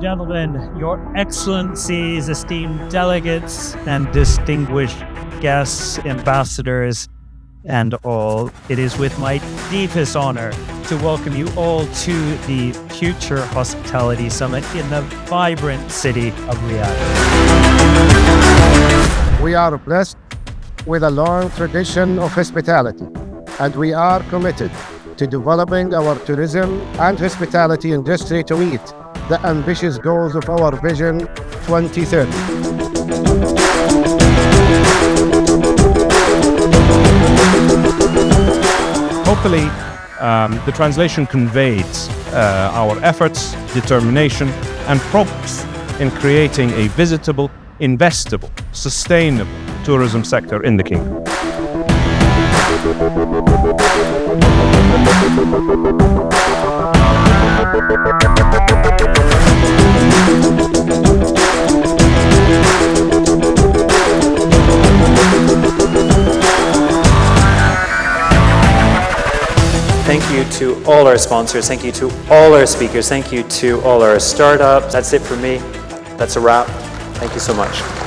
gentlemen, Your Excellencies, esteemed delegates, and distinguished guests, ambassadors, and all, it is with my deepest honor to welcome you all to the Future Hospitality Summit in the vibrant city of Riyadh. We are blessed with a long tradition of hospitality, and we are committed to developing our tourism and hospitality industry to meet the ambitious goals of our Vision 2030. Hopefully, the translation conveyed our efforts, determination, and progress in creating a visitable, investable, sustainable tourism sector in the kingdom. Thank you to all our sponsors. Thank you to all our speakers. Thank you to all our startups. That's it for me. That's a wrap. Thank you so much.